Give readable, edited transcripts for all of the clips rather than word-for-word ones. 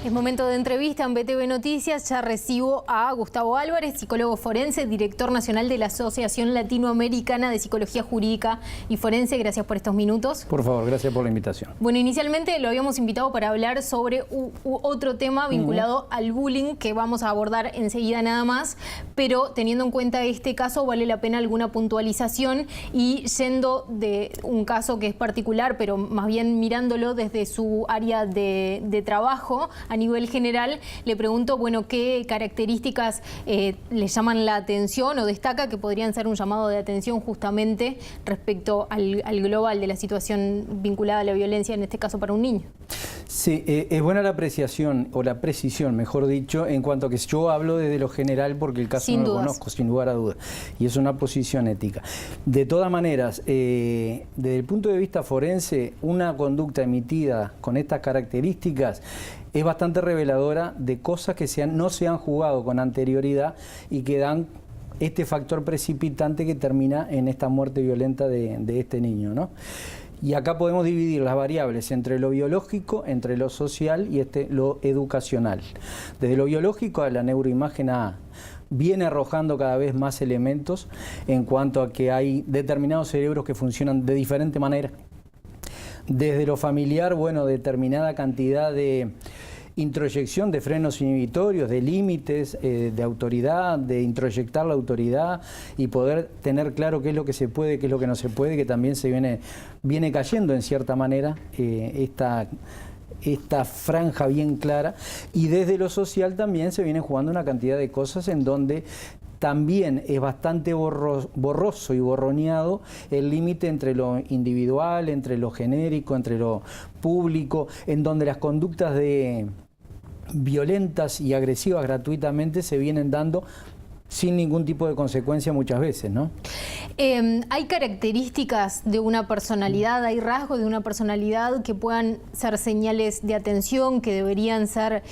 Es momento de entrevista en BTV Noticias. Ya recibo a Gustavo Álvarez, psicólogo forense, director nacional de la Asociación Latinoamericana de Psicología Jurídica y Forense. Gracias por estos minutos. Por favor, gracias por la invitación. Bueno, inicialmente lo habíamos invitado para hablar sobre otro tema vinculado al bullying que vamos a abordar enseguida nada más, pero teniendo en cuenta este caso vale la pena alguna puntualización y yendo de un caso que es particular, pero más bien mirándolo desde su área de trabajo. A nivel general, le pregunto, bueno, ¿qué características le llaman la atención o destaca que podrían ser un llamado de atención justamente respecto al global de la situación vinculada a la violencia, en este caso para un niño? Sí, es buena la apreciación, o la precisión, mejor dicho, en cuanto a que yo hablo desde lo general porque el caso no lo conozco, sin lugar a dudas, y es una posición ética. De todas maneras, desde el punto de vista forense, una conducta emitida con estas características es bastante reveladora de cosas que no se han jugado con anterioridad y que dan este factor precipitante que termina en esta muerte violenta de este niño, ¿no? Y acá podemos dividir las variables entre lo biológico, entre lo social y lo educacional. Desde lo biológico, la neuroimagen viene arrojando cada vez más elementos en cuanto a que hay determinados cerebros que funcionan de diferente manera. Desde lo familiar, bueno, determinada cantidad de introyección de frenos inhibitorios, de límites, de autoridad, de introyectar la autoridad y poder tener claro qué es lo que se puede, qué es lo que no se puede, que también se viene cayendo en cierta manera esta franja bien clara. Y desde lo social también se viene jugando una cantidad de cosas en donde también es bastante borroso y borroneado el límite entre lo individual, entre lo genérico, entre lo público, en donde las conductas violentas y agresivas gratuitamente se vienen dando sin ningún tipo de consecuencia muchas veces, ¿no? ¿Hay características de una personalidad, hay rasgos de una personalidad que puedan ser señales de atención, que deberían ser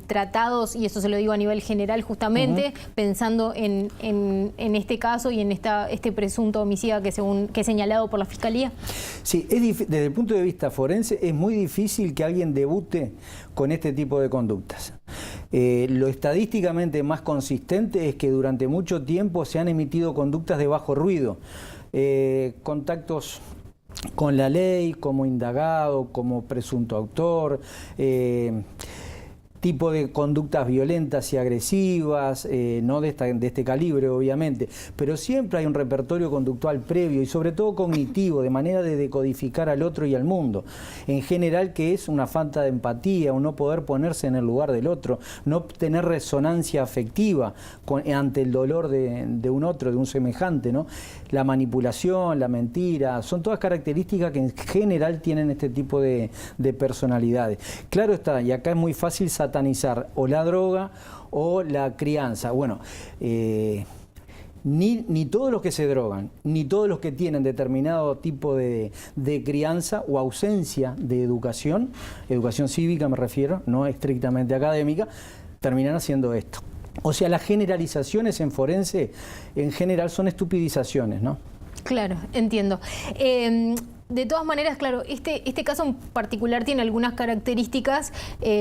tratados, y eso se lo digo a nivel general justamente, pensando en este caso y en este presunto homicida que es señalado por la Fiscalía? Sí, desde el punto de vista forense es muy difícil que alguien debute con este tipo de conductas. Lo estadísticamente más consistente es que durante mucho tiempo se han emitido conductas de bajo ruido, contactos con la ley, como indagado, como presunto autor, tipo de conductas violentas y agresivas, no de este calibre obviamente, pero siempre hay un repertorio conductual previo y sobre todo cognitivo, de manera de decodificar al otro y al mundo. En general, que es una falta de empatía, o no poder ponerse en el lugar del otro, no tener resonancia afectiva ante el dolor de un otro, de un semejante, ¿no? La manipulación, la mentira, son todas características que en general tienen este tipo de personalidades. Claro está, y acá es muy fácil satanizar o la droga o la crianza. Bueno, ni todos los que se drogan, ni todos los que tienen determinado tipo de crianza o ausencia de educación cívica me refiero, no estrictamente académica, terminan haciendo esto. O sea, las generalizaciones en forense en general son estupidizaciones, ¿no? Claro, entiendo. De todas maneras, claro, este caso en particular tiene algunas características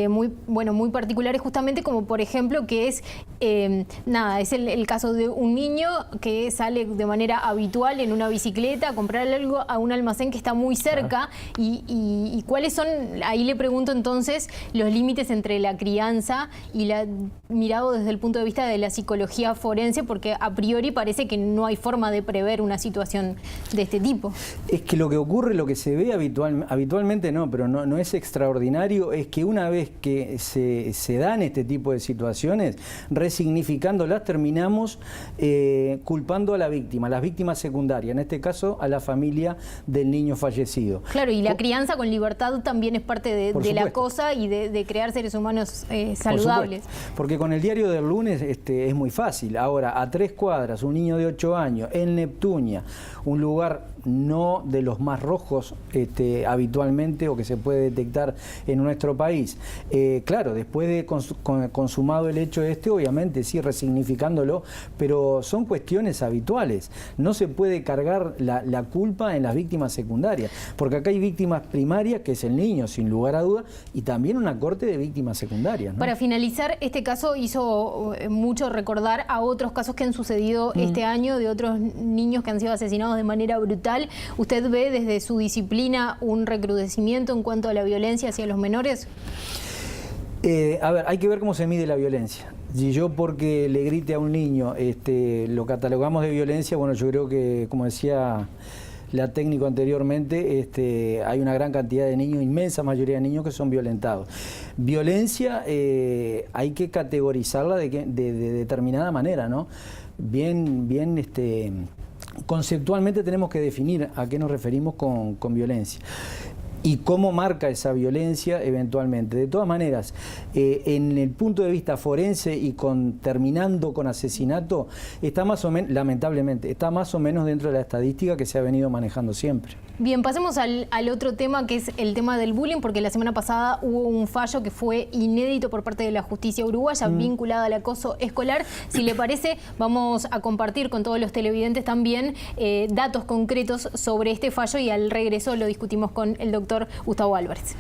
muy particulares, justamente como por ejemplo que es el caso de un niño que sale de manera habitual en una bicicleta a comprar algo a un almacén que está muy cerca. Y cuáles son, ahí le pregunto entonces, los límites entre la crianza y mirado desde el punto de vista de la psicología forense, porque a priori parece que no hay forma de prever una situación de este tipo. Es que lo que ocurre, lo que se ve habitualmente no, pero no es extraordinario, es que una vez que se dan este tipo de situaciones, resignificándolas, terminamos culpando a la víctima, a las víctimas secundarias, en este caso a la familia del niño fallecido. Claro, y la crianza con libertad también es parte de la cosa y de crear seres humanos saludables. Porque con el diario del lunes es muy fácil. Ahora, a 3 cuadras, un niño de 8 años, en Neptunia, un lugar no de los más rojos habitualmente o que se puede detectar en nuestro país. Claro, después de consumado el hecho obviamente sí, resignificándolo, pero son cuestiones habituales. No se puede cargar la culpa en las víctimas secundarias, porque acá hay víctimas primarias, que es el niño, sin lugar a duda, y también una corte de víctimas secundarias, ¿no? Para finalizar, este caso hizo mucho recordar a otros casos que han sucedido este año, de otros niños que han sido asesinados de manera brutal. ¿Usted ve desde su disciplina un recrudecimiento en cuanto a la violencia hacia los menores? A ver, hay que ver cómo se mide la violencia. Si yo porque le grite a un niño lo catalogamos de violencia, bueno, yo creo que, como decía la técnico anteriormente, hay una gran cantidad de niños, inmensa mayoría de niños que son violentados. Violencia hay que categorizarla de determinada manera, ¿no? Bien, conceptualmente tenemos que definir a qué nos referimos con violencia y cómo marca esa violencia eventualmente. De todas maneras, en el punto de vista forense y terminando con asesinato, está más o menos, lamentablemente, está más o menos dentro de la estadística que se ha venido manejando siempre. Bien, pasemos al otro tema, que es el tema del bullying, porque la semana pasada hubo un fallo que fue inédito por parte de la justicia uruguaya vinculado al acoso escolar. Si le parece, vamos a compartir con todos los televidentes también datos concretos sobre este fallo, y al regreso lo discutimos con el doctor Gustavo Álvarez.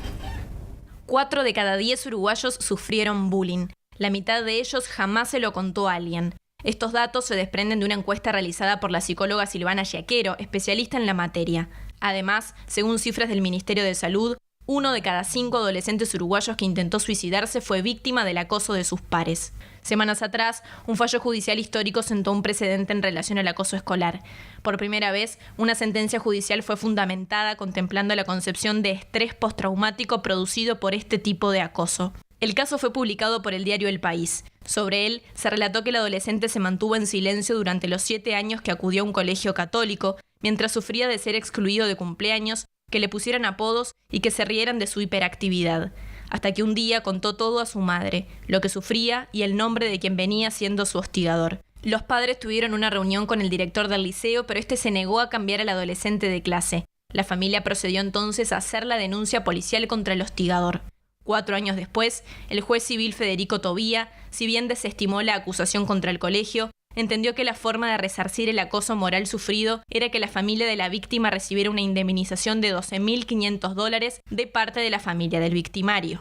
4 de cada 10 uruguayos sufrieron bullying. La mitad de ellos jamás se lo contó a alguien. Estos datos se desprenden de una encuesta realizada por la psicóloga Silvana Giaquero, especialista en la materia. Además, según cifras del Ministerio de Salud, 1 de cada 5 adolescentes uruguayos que intentó suicidarse fue víctima del acoso de sus pares. Semanas atrás, un fallo judicial histórico sentó un precedente en relación al acoso escolar. Por primera vez, una sentencia judicial fue fundamentada contemplando la concepción de estrés postraumático producido por este tipo de acoso. El caso fue publicado por el diario El País. Sobre él, se relató que el adolescente se mantuvo en silencio durante los 7 años que acudió a un colegio católico, mientras sufría de ser excluido de cumpleaños, que le pusieran apodos y que se rieran de su hiperactividad. Hasta que un día contó todo a su madre, lo que sufría y el nombre de quien venía siendo su hostigador. Los padres tuvieron una reunión con el director del liceo, pero este se negó a cambiar al adolescente de clase. La familia procedió entonces a hacer la denuncia policial contra el hostigador. 4 años después, el juez civil Federico Tobía, si bien desestimó la acusación contra el colegio, entendió que la forma de resarcir el acoso moral sufrido era que la familia de la víctima recibiera una indemnización de $12.500 de parte de la familia del victimario.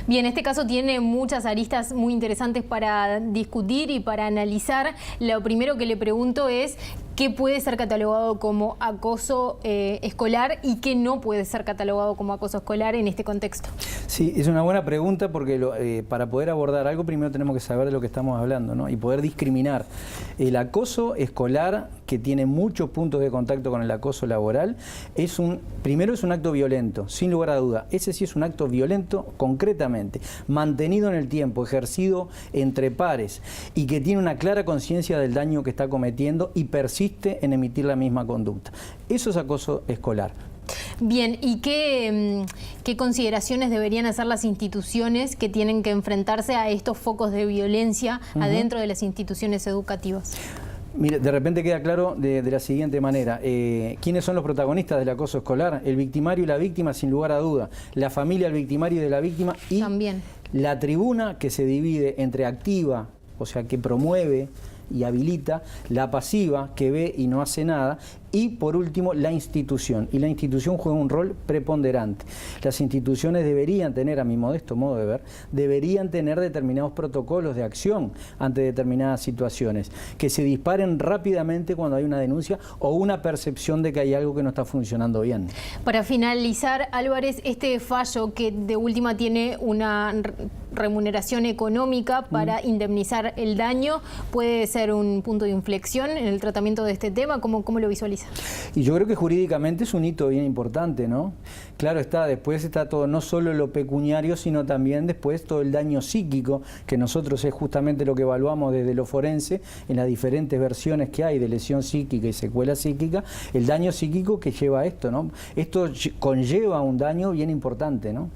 Bien, este caso tiene muchas aristas muy interesantes para discutir y para analizar. Lo primero que le pregunto es qué puede ser catalogado como acoso escolar y qué no puede ser catalogado como acoso escolar en este contexto. Sí, es una buena pregunta porque para poder abordar algo primero tenemos que saber de lo que estamos hablando, ¿no? Y poder discriminar. El acoso escolar, que tiene muchos puntos de contacto con el acoso laboral, primero es un acto violento, sin lugar a duda. Ese sí es un acto violento concretamente, mantenido en el tiempo, ejercido entre pares y que tiene una clara conciencia del daño que está cometiendo y persiste en emitir la misma conducta. Eso es acoso escolar. Bien, ¿y qué consideraciones deberían hacer las instituciones que tienen que enfrentarse a estos focos de violencia adentro de las instituciones educativas? Mire, de repente queda claro de la siguiente manera. ¿Quiénes son los protagonistas del acoso escolar? El victimario y la víctima, sin lugar a duda. La familia del victimario y de la víctima. Y también la tribuna, que se divide entre activa, o sea, que promueve y habilita, la pasiva, que ve y no hace nada, y por último la institución. Y la institución juega un rol preponderante. Las instituciones deberían tener, a mi modesto modo de ver, deberían tener determinados protocolos de acción ante determinadas situaciones, que se disparen rápidamente cuando hay una denuncia o una percepción de que hay algo que no está funcionando bien. Para finalizar, Álvarez, este fallo que de última tiene una remuneración económica para indemnizar el daño, ¿puede ser un punto de inflexión en el tratamiento de este tema? ¿Cómo lo visualiza? Y yo creo que jurídicamente es un hito bien importante, ¿no? Claro está, después está todo, no solo lo pecuniario, sino también después todo el daño psíquico, que nosotros es justamente lo que evaluamos desde lo forense, en las diferentes versiones que hay de lesión psíquica y secuela psíquica, el daño psíquico que lleva a esto, ¿no? Esto conlleva un daño bien importante, ¿no?